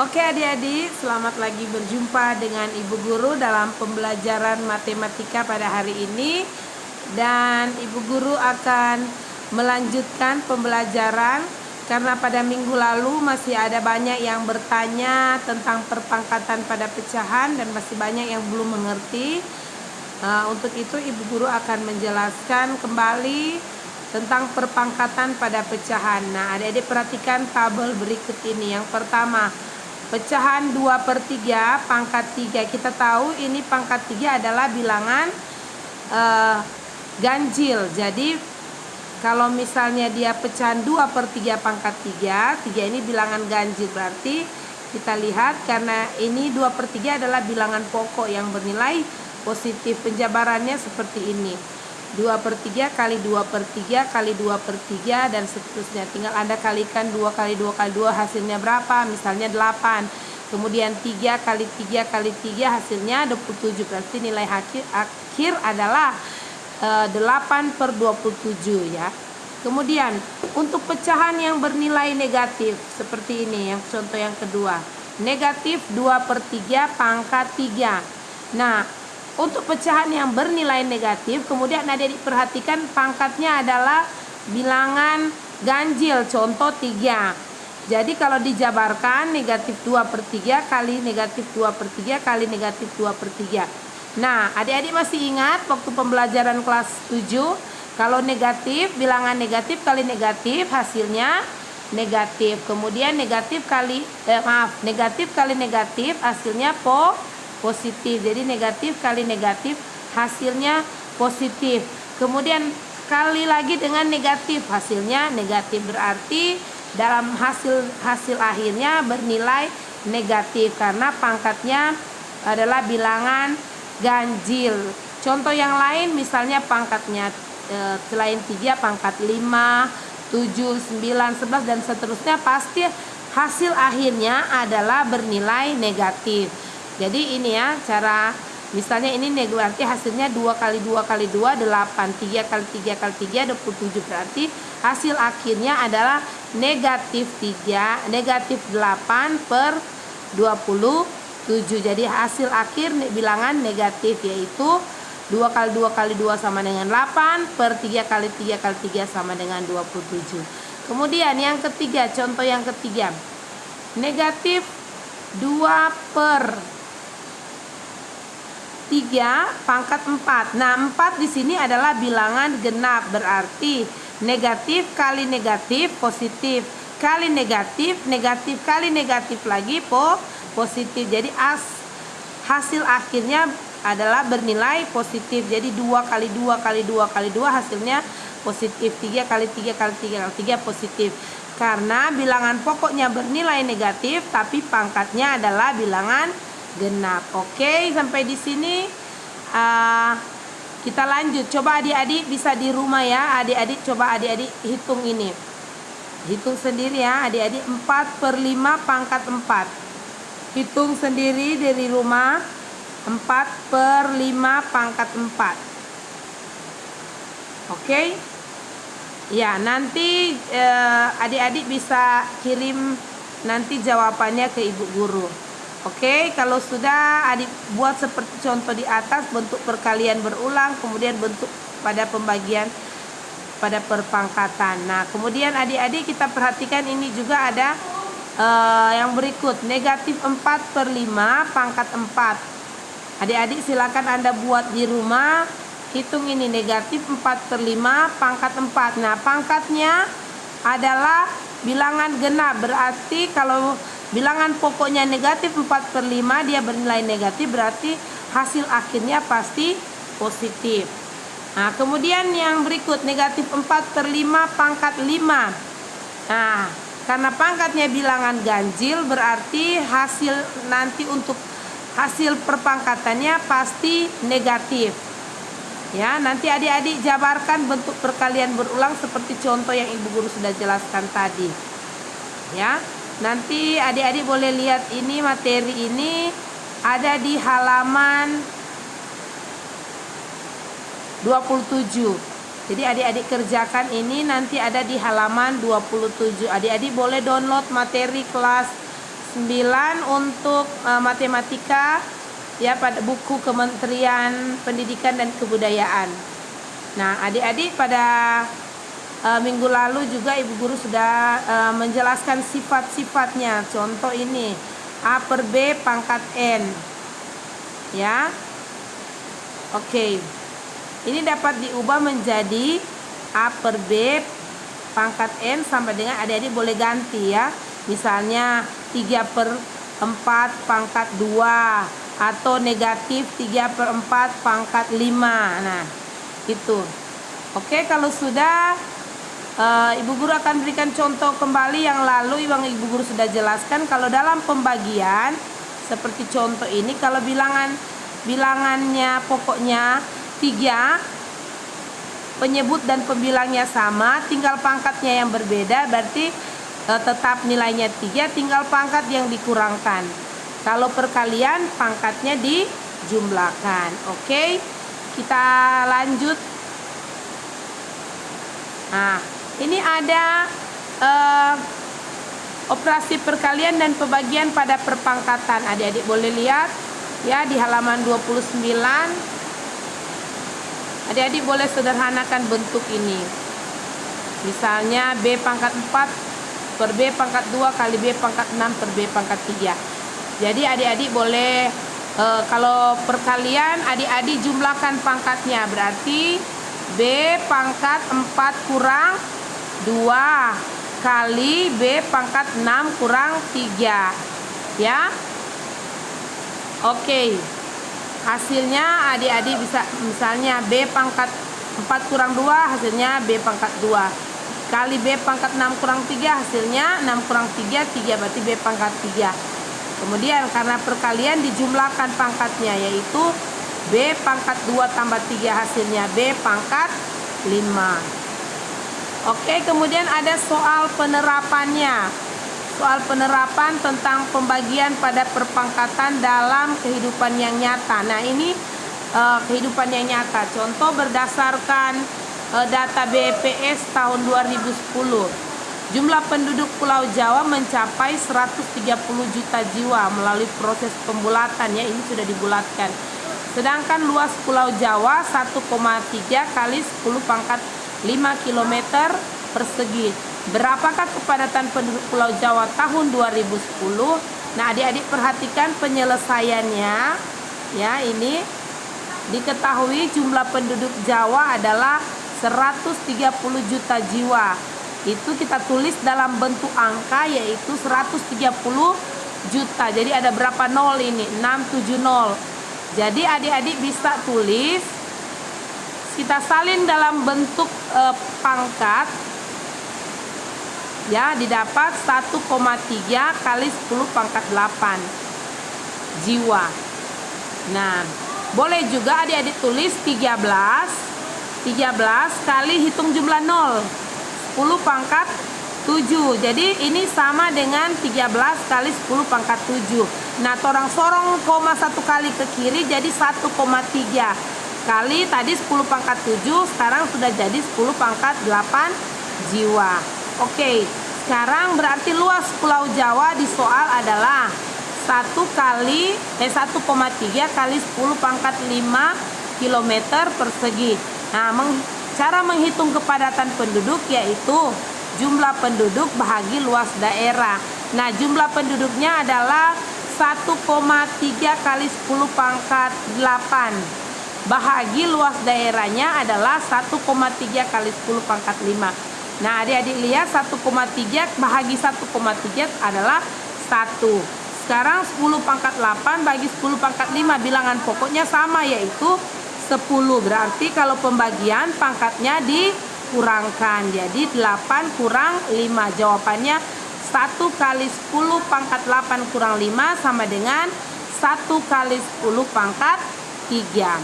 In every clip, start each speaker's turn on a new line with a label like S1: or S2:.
S1: Oke adik-adik, selamat lagi berjumpa dengan Ibu Guru dalam pembelajaran matematika pada hari ini. Dan Ibu Guru akan melanjutkan pembelajaran karena pada minggu lalu masih ada banyak yang bertanya tentang perpangkatan pada pecahan dan masih banyak yang belum mengerti. Untuk itu Ibu Guru akan menjelaskan kembali tentang perpangkatan pada pecahan. Nah, adik-adik perhatikan tabel berikut ini. Yang pertama, pecahan 2/3 pangkat 3. Kita tahu ini pangkat 3 adalah bilangan ganjil. Jadi kalau misalnya dia pecahan 2/3 pangkat 3, 3 ini bilangan ganjil. Berarti kita lihat karena ini 2/3 adalah bilangan pokok yang bernilai positif. Penjabarannya seperti ini. 2/3 kali 2/3 kali 2/3 dan seterusnya. Tinggal Anda kalikan 2 kali 2 kali 2 hasilnya berapa? Misalnya 8. Kemudian 3 kali 3 kali 3 hasilnya 27. Berarti nilai akhir adalah 8/27 ya. Kemudian untuk pecahan yang bernilai negatif seperti ini, yang contoh yang kedua. Negatif 2/3 pangkat 3. Nah, untuk pecahan yang bernilai negatif, kemudian adik-adik perhatikan pangkatnya adalah bilangan ganjil, contoh 3. Jadi kalau dijabarkan negatif 2/3 kali negatif 2/3 kali negatif 2/3. Nah, adik-adik masih ingat waktu pembelajaran kelas 7, kalau negatif, bilangan negatif kali negatif hasilnya negatif. Kemudian negatif kali negatif hasilnya positif. Jadi negatif kali negatif hasilnya positif. Kemudian kali lagi dengan negatif hasilnya negatif. Berarti dalam hasil akhirnya bernilai negatif karena pangkatnya adalah bilangan ganjil. Contoh yang lain misalnya pangkatnya selain 3 pangkat 5, 7, 9, 11 dan seterusnya, pasti hasil akhirnya adalah bernilai negatif. Jadi ini ya cara, misalnya ini berarti hasilnya 2 kali 2 kali 2 8, 3 kali 3 kali 3 27. Berarti hasil akhirnya adalah negatif 8/27. Jadi hasil akhir bilangan negatif yaitu 2 kali 2 kali 2 sama dengan 8 per 3 kali 3 kali 3 sama dengan 27. Kemudian yang ketiga, contoh yang ketiga. Negatif 2/3 pangkat 4. Nah, 4 di sini adalah bilangan genap, berarti negatif kali negatif positif, kali negatif, negatif kali negatif lagi positif. Jadi hasil akhirnya adalah bernilai positif. Jadi 2 kali 2 kali 2 kali 2 hasilnya positif. 3 kali 3 kali 3 kali 3 positif. Karena bilangan pokoknya bernilai negatif tapi pangkatnya adalah bilangan genap. Oke, sampai di sini kita lanjut. Coba adik-adik bisa di rumah ya. Adik-adik coba adik-adik hitung ini. Hitung sendiri ya adik-adik. 4/5 pangkat 4. Hitung sendiri dari rumah. 4/5 pangkat 4. Oke. Ya, nanti adik-adik bisa kirim nanti jawabannya ke Ibu Guru. Oke, kalau sudah adik buat seperti contoh di atas, bentuk perkalian berulang, kemudian bentuk pada pembagian pada perpangkatan. Nah, kemudian adik-adik kita perhatikan ini juga ada yang berikut, negatif 4/5 pangkat 4. Adik-adik silakan Anda buat di rumah, hitung ini negatif 4/5 pangkat 4. Nah, pangkatnya adalah bilangan genap, berarti kalau bilangan pokoknya negatif 4/5 dia bernilai negatif, berarti hasil akhirnya pasti positif. Nah, kemudian yang berikut negatif 4/5 pangkat 5. Nah, karena pangkatnya bilangan ganjil berarti hasil nanti untuk hasil perpangkatannya pasti negatif. Ya, nanti adik-adik jabarkan bentuk perkalian berulang seperti contoh yang Ibu Guru sudah jelaskan tadi. Ya. Nanti adik-adik boleh lihat ini materi ini ada di halaman 27. Jadi adik-adik kerjakan ini nanti ada di halaman 27. Adik-adik boleh download materi kelas 9 untuk matematika ya, pada buku Kementerian Pendidikan dan Kebudayaan. Nah, adik-adik pada minggu lalu juga Ibu Guru sudah menjelaskan sifat-sifatnya. Contoh ini A per B pangkat N ya. Oke, ini dapat diubah menjadi A per B pangkat N sama dengan, adik-adik boleh ganti ya. Misalnya 3 per 4 pangkat 2 atau negatif 3 per 4 pangkat 5. Nah itu. Oke, kalau sudah Ibu Guru akan berikan contoh kembali yang lalu yang Ibu Guru sudah jelaskan. Kalau dalam pembagian seperti contoh ini, kalau bilangannya pokoknya 3, penyebut dan pembilangnya sama, tinggal pangkatnya yang berbeda, berarti tetap nilainya 3, tinggal pangkat yang dikurangkan. Kalau perkalian pangkatnya dijumlahkan. Oke, kita lanjut. Nah, ini ada operasi perkalian dan pembagian pada perpangkatan. Adik-adik boleh lihat ya di halaman 29. Adik-adik boleh sederhanakan bentuk ini. Misalnya B pangkat 4 per B pangkat 2 kali B pangkat 6 per B pangkat 3. Jadi adik-adik boleh kalau perkalian adik-adik jumlahkan pangkatnya, berarti B pangkat 4 kurang 2 kali B pangkat 6 kurang 3 ya. Oke, hasilnya adik-adik bisa, misalnya B pangkat 4 kurang 2 hasilnya B pangkat 2 kali B pangkat 6 kurang 3 hasilnya 6 kurang 3 berarti B pangkat 3. Kemudian karena perkalian dijumlahkan pangkatnya, yaitu B pangkat 2 tambah 3 hasilnya B pangkat 5. Oke, kemudian ada soal penerapannya. Soal penerapan tentang pembagian pada perpangkatan dalam kehidupan yang nyata. Nah, ini kehidupan yang nyata. Contoh berdasarkan data BPS tahun 2010. Jumlah penduduk Pulau Jawa mencapai 130 juta jiwa melalui proses pembulatan ya, ini sudah dibulatkan. Sedangkan luas Pulau Jawa 1,3 kali 10 pangkat 5 km persegi. Berapakah kepadatan penduduk Pulau Jawa tahun 2010? Nah, adik-adik perhatikan penyelesaiannya ya. Ini diketahui jumlah penduduk Jawa adalah 130 juta jiwa. Itu kita tulis dalam bentuk angka, yaitu 130 juta. Jadi ada berapa nol ini? 670. Jadi adik-adik bisa tulis, kita salin dalam bentuk pangkat ya, didapat 1,3 kali 10 pangkat 8 jiwa. Nah, boleh juga adik-adik tulis 13 kali hitung jumlah 0 10 pangkat 7. Jadi ini sama dengan 13 kali 10 pangkat 7. Nah, torang sorong koma 1 kali ke kiri jadi 1,3 kali tadi 10 pangkat 7, sekarang sudah jadi 10 pangkat 8 jiwa. Oke, sekarang berarti luas Pulau Jawa di soal adalah 1,3 kali 10 pangkat 5 km persegi. Nah, cara menghitung kepadatan penduduk yaitu jumlah penduduk bahagi luas daerah. Nah, jumlah penduduknya adalah 1,3 kali 10 pangkat 8 bahagi luas daerahnya adalah 1,3 kali 10 pangkat 5. Nah, adik-adik lihat 1,3 bahagi 1,3 adalah 1. Sekarang 10 pangkat 8 bagi 10 pangkat 5 bilangan pokoknya sama, yaitu 10. Berarti kalau pembagian pangkatnya dikurangkan, jadi 8 kurang 5. Jawabannya 1 kali 10 pangkat 8 kurang 5 sama dengan 1 kali 10 pangkat 3.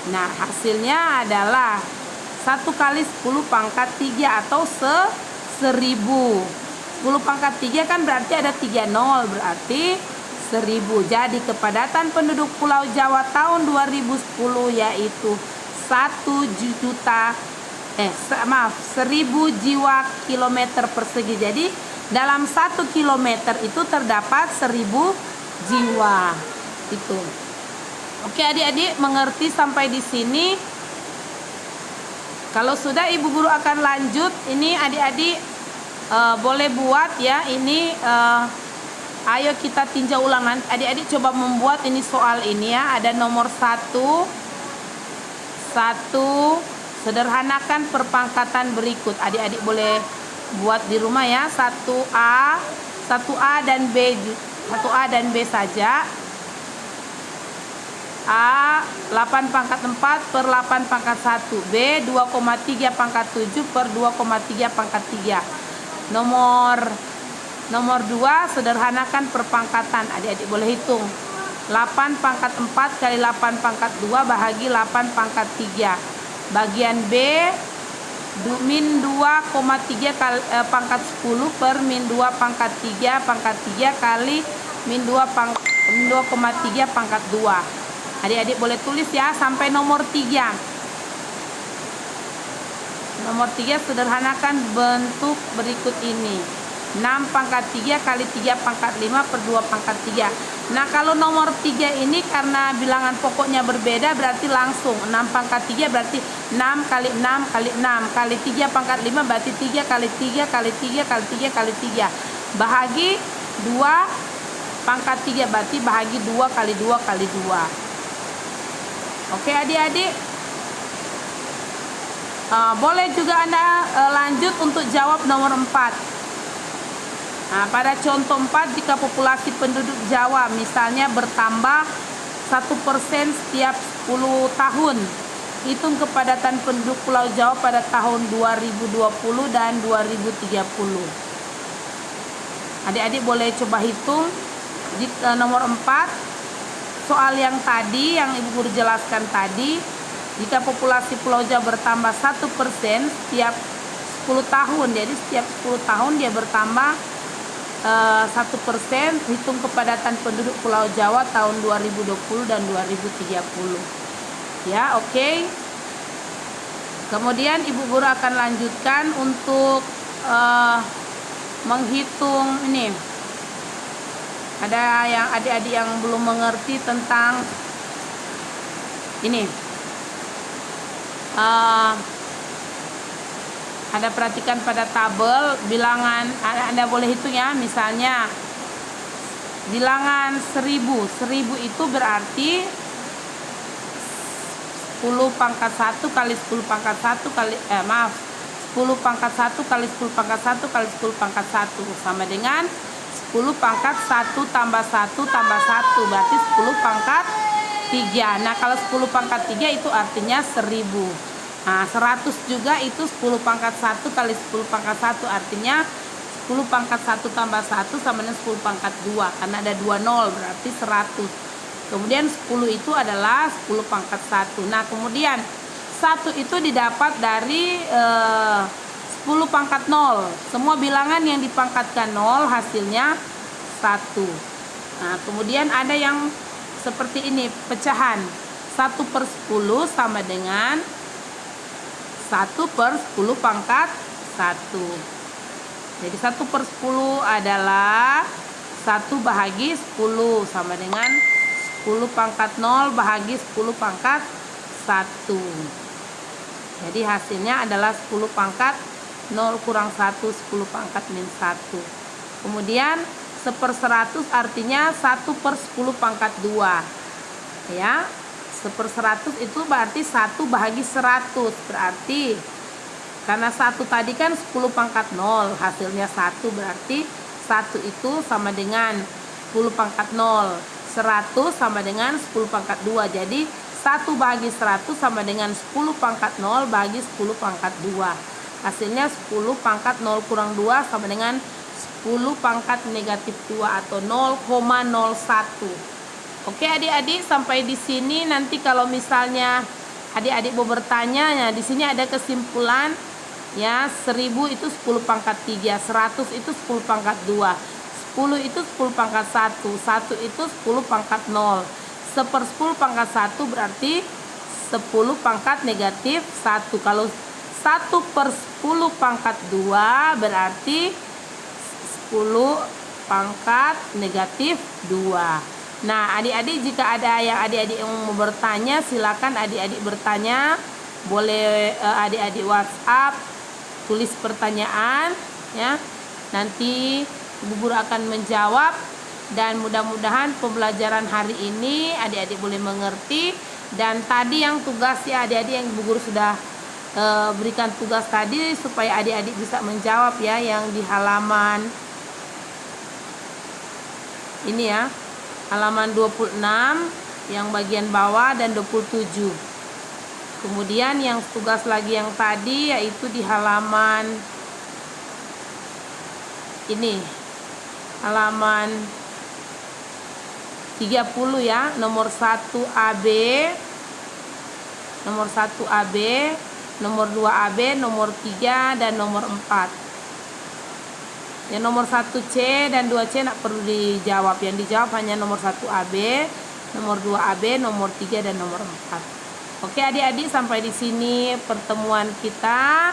S1: Nah, hasilnya adalah 1 kali 10 pangkat 3 atau 1000. 10 pangkat 3 kan berarti ada 3 nol, berarti 1000. Jadi kepadatan penduduk Pulau Jawa tahun 2010 yaitu 1000 jiwa kilometer persegi. Jadi dalam 1 kilometer itu terdapat 1000 jiwa. Itu. Oke adik-adik, mengerti sampai di sini? Kalau sudah, ibu guru akan lanjut. Ini adik-adik boleh buat ya. Ini ayo kita tinjau ulang. Adik-adik coba membuat ini soal ini ya. Ada nomor 1. Sederhanakan perpangkatan berikut. Adik-adik boleh buat di rumah ya. 1A dan B. 1A dan B saja. A 8 pangkat 4 per 8 pangkat 1. B 2,3 pangkat 7 per 2,3 pangkat 3. Nomor 2, sederhanakan perpangkatan. Adik-adik boleh hitung. 8 pangkat 4 kali 8 pangkat 2 bahagi 8 pangkat 3. Bagian B min 2,3 kali pangkat 10 per min 2 pangkat 3 pangkat 3 kali min 2,3 pangkat 2. Adik-adik boleh tulis ya sampai nomor 3. Nomor 3, sederhanakan bentuk berikut ini. 6 pangkat 3 kali 3 pangkat 5 per 2 pangkat 3. Nah kalau nomor 3 ini karena bilangan pokoknya berbeda, berarti langsung 6 pangkat 3 berarti 6 kali 6 kali 6 kali 3 pangkat 5 berarti 3 kali 3 kali 3 kali 3 kali 3. Bahagi 2 pangkat 3 berarti bahagi 2 kali 2 kali 2. Oke adik-adik, boleh juga Anda lanjut untuk jawab nomor 4. Nah, pada contoh 4, jika populasi penduduk Jawa misalnya bertambah 1% setiap 10 tahun, hitung kepadatan penduduk Pulau Jawa pada tahun 2020 dan 2030. Adik-adik boleh coba hitung nomor 4. Soal yang tadi, yang ibu guru jelaskan tadi, jika populasi Pulau Jawa bertambah 1% setiap 10 tahun, jadi setiap 10 tahun dia bertambah 1%, hitung kepadatan penduduk Pulau Jawa tahun 2020 dan 2030. Ya, oke. Kemudian ibu guru akan lanjutkan untuk menghitung ini. Ada yang adik-adik yang belum mengerti tentang ini. Ada perhatikan pada tabel bilangan. Anda boleh hitung ya. Misalnya bilangan 1000. 1000 itu berarti 10 pangkat 1 kali 10 pangkat 1 kali 10 pangkat 1 kali 10 pangkat 1 kali 10 pangkat 1 sama dengan 10 pangkat 1 tambah 1 tambah 1 berarti 10 pangkat 3. Nah kalau 10 pangkat 3 itu artinya 1000. Nah 100 juga itu 10 pangkat 1 kali 10 pangkat 1 artinya 10 pangkat 1 tambah 1 sama dengan 10 pangkat 2. Karena ada 2 nol berarti 100. Kemudian 10 itu adalah 10 pangkat 1. Nah kemudian 1 itu didapat dari 10 pangkat 0. Semua bilangan yang dipangkatkan 0 hasilnya 1. Nah kemudian ada yang seperti ini, pecahan 1/10 sama dengan 1/10 pangkat 1. Jadi 1/10 adalah 1 bahagi 10 sama dengan 10 pangkat 0 bahagi 10 pangkat 1. Jadi hasilnya adalah 10 pangkat 0 kurang 1, 10 pangkat min 1. Kemudian 1/100 artinya 1/10 pangkat 2. Ya, 1/100 itu berarti 1 bahagi 100. Berarti karena 1 tadi kan 10 pangkat 0, hasilnya 1 berarti 1 itu sama dengan 10 pangkat 0. 100 sama dengan 10 pangkat 2. Jadi 1 bahagi 100 sama dengan 10 pangkat 0 bahagi 10 pangkat 2. Hasilnya 10 pangkat 0 kurang 2 sama dengan 10 pangkat negatif 2 atau 0,01. Oke adik-adik, sampai di sini. Nanti kalau misalnya adik-adik mau bertanya, ya di sini ada kesimpulan ya. 1000 itu 10 pangkat 3, 100 itu 10 pangkat 2, 10 itu 10 pangkat 1, 1 itu 10 pangkat 0. 1/10 pangkat 1 berarti 10 pangkat negatif 1. Kalau 1/10 pangkat 2 berarti pangkat negatif 2. Nah, adik-adik jika ada yang adik-adik yang mau bertanya, silakan adik-adik bertanya. Boleh adik-adik WhatsApp, tulis pertanyaan ya. Nanti Ibu Guru akan menjawab, dan mudah-mudahan pembelajaran hari ini adik-adik boleh mengerti. Dan tadi yang tugas ya adik-adik yang Ibu Guru sudah berikan tugas tadi supaya adik-adik bisa menjawab ya, yang di halaman ini ya, halaman 26 yang bagian bawah dan 27. Kemudian yang tugas lagi yang tadi yaitu di halaman ini, halaman 30 ya, nomor 1 AB, nomor 1 AB, nomor 2 AB, nomor 3 dan nomor 4. Ya, nomor 1 C dan 2 C tidak perlu dijawab. Yang dijawab hanya nomor 1 AB, nomor 2 AB, nomor 3 dan nomor 4. Oke adik-adik, sampai di sini pertemuan kita.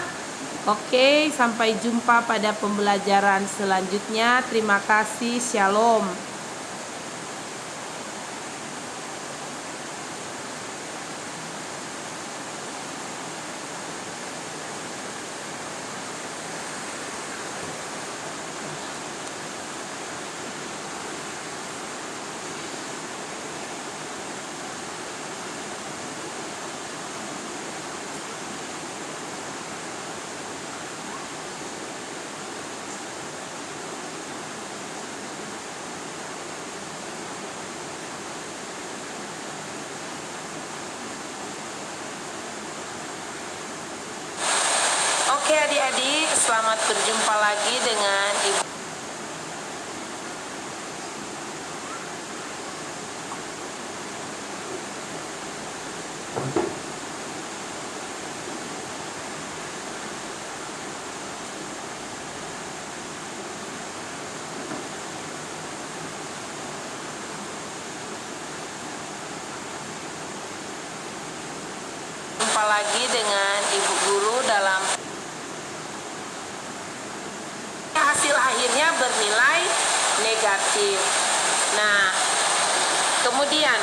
S1: Oke, sampai jumpa pada pembelajaran selanjutnya. Terima kasih. Shalom. Oke adik-adik, selamat berjumpa lagi dengan Ibu. Jumpa lagi dengan Ibu Guru dalam hasil akhirnya bernilai negatif. Nah, kemudian